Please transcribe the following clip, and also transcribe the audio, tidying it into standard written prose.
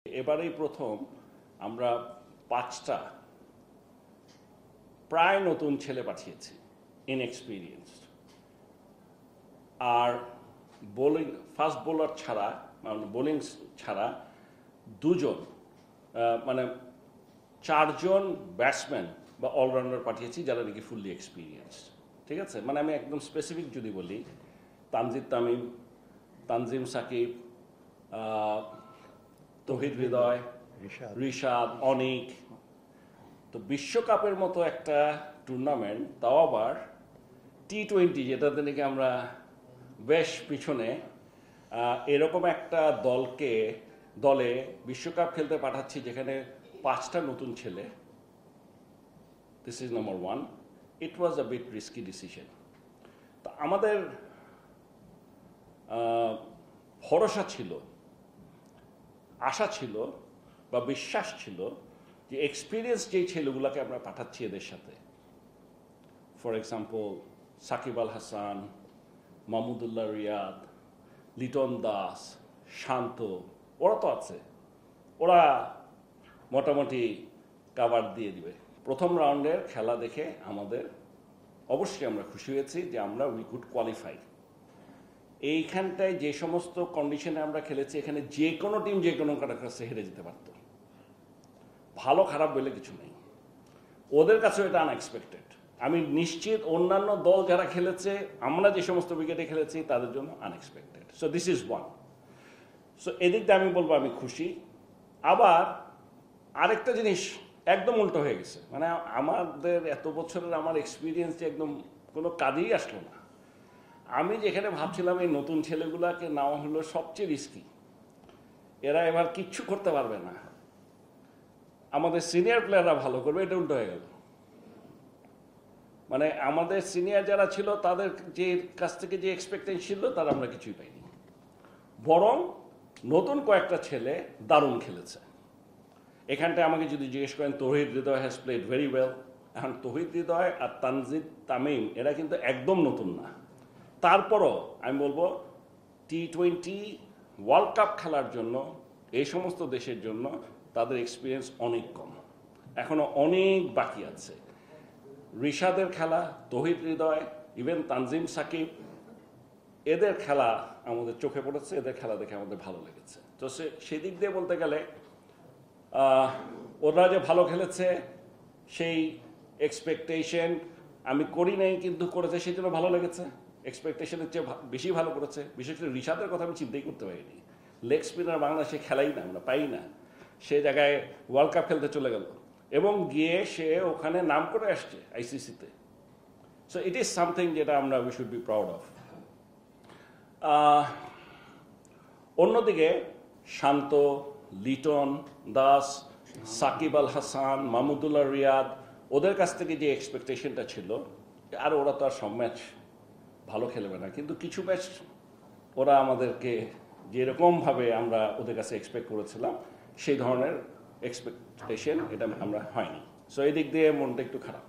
এবারেই প্রথম আমরা 5টা প্রায় নতুন ছেলে পাঠিয়েছি, ইনএক্সপিরিয়েন্সড। আর বোলিং ফাস্ট বোলার ছাড়া, বোলিং ছাড়া দুজন, মানে 4জন ব্যাটসম্যান বা অলরাউন্ডার পাঠিয়েছি যারা নাকি ফুললি এক্সপিরিয়েন্সড। ঠিক আছে, মানে আমি একদম স্পেসিফিক যদি বলি, তানজিদ তামিম, তানজিম সাকিব, তৌহিদ হৃদয়, রিশাদ, অনিক। তো বিশ্বকাপের মতো একটা টুর্নামেন্ট, তাও আবার T20, যেটাতে নাকি আমরা বেশ পিছনে, এরকম একটা দলে বিশ্বকাপ খেলতে পাঠাচ্ছি যেখানে 5টা নতুন ছেলে। This is number 1। It was a bit risky decision. তা আমাদের ভরসা ছিল, আশা ছিল বা বিশ্বাস ছিল যে এক্সপিরিয়েন্স যেই ছেলেগুলোকে আমরা পাঠাচ্ছি এদের সাথে, ফর এক্সাম্পল সাকিব আল হাসান, মাহমুদুল্লাহ রিয়াদ, লিটন দাস, শান্ত, ওরা তো আছে, ওরা মোটামুটি কাভার দিয়ে দিবে। প্রথম রাউন্ডের খেলা দেখে আমাদের অবশ্যই আমরা খুশি হয়েছি যে আমরা উই কুড কোয়ালিফাই। এইখানটায় যে সমস্ত কন্ডিশনে আমরা খেলেছি, এখানে যে কোনো টিম যে কোনো কাছে হেরে যেতে পারত। ভালো খারাপ বলে কিছু নেই, ওদের কাছেও এটা আনএক্সপেক্টেড। আমি নিশ্চিত অন্যান্য দল যারা খেলেছে, আমরা যে সমস্ত উইকেটে খেলেছি, তাদের জন্য unexpected. So this is one. So এদিক দিয়ে আমি বলবো আমি খুশি। আবার আরেকটা জিনিস একদম উল্টো হয়ে গেছে, মানে আমাদের এত বছরের আমার এক্সপিরিয়েন্স যে একদম কোনো কাজেই আসলো না। আমি যেখানে ভাবছিলাম এই নতুন ছেলেগুলাকে নেওয়া হলো সবচেয়ে রিস্কি, এরা এবার কিচ্ছু করতে পারবে না, আমাদের সিনিয়র প্লেয়াররা ভালো করবে, এটা উল্টো হয়ে গেল। মানে আমাদের সিনিয়র যারা ছিল তাদের যে কাছ থেকে যে এক্সপেকটেশন ছিল, তার আমরা কিছুই পাইনি। বরং নতুন কয়েকটা ছেলে দারুণ খেলেছে। এখানটায় আমাকে যদি জিজ্ঞেস করেন, তৌহিদ হৃদয় হ্যাজ প্লেড ভেরি ওয়েল। এখন তৌহিদ হৃদয় আর তানজিদ তামিম এরা কিন্তু একদম নতুন না। তারপরও আমি বলবো T20 ওয়ার্ল্ড কাপ খেলার জন্য এই সমস্ত দেশের জন্য তাদের এক্সপিরিয়েন্স অনেক কম, এখনো অনেক বাকি আছে। রিশাদের খেলা, তৌহিদ হৃদয়, ইভেন তানজিম সাকিব, এদের খেলা আমাদের চোখে পড়েছে, এদের খেলা দেখে আমাদের ভালো লেগেছে। তো সেদিক দিয়ে বলতে গেলে ওরা যে ভালো খেলেছে সেই এক্সপেকটেশন আমি করি নাই, কিন্তু করেছে সেই জন্য ভালো লেগেছে। এক্সপেকটেশনের চেয়ে বেশি ভালো করেছে। বিশেষ করে রিশাদের কথা আমি চিন্তাই করতে পারিনি। লেগ স্পিনার বাংলাদেশে খেলাই না, আমরা পাই না। সে জায়গায় ওয়ার্ল্ড কাপ খেলতে চলে গেল এবং গিয়ে সে ওখানে নাম করে আসছে ICC-তে। সো ইট ইজ সামথিং যেটা আমরা we should be proud of. অন্যদিকে শান্ত, লিটন দাস, সাকিব আল হাসান, মাহমুদুল্লাহ রিয়াদ, ওদের কাছ থেকে যে এক্সপেকটেশনটা ছিল, আর ওরা তো আর সব ম্যাচ ভালো খেলবে না, কিন্তু কিছু ম্যাচ ওরা আমাদেরকে যেরকমভাবে আমরা ওদের কাছে এক্সপেক্ট করেছিলাম সেই ধরনের এক্সপেকটেশন এটা আমরা হয়নি। সো এই দিক দিয়ে মনটা একটু খারাপ।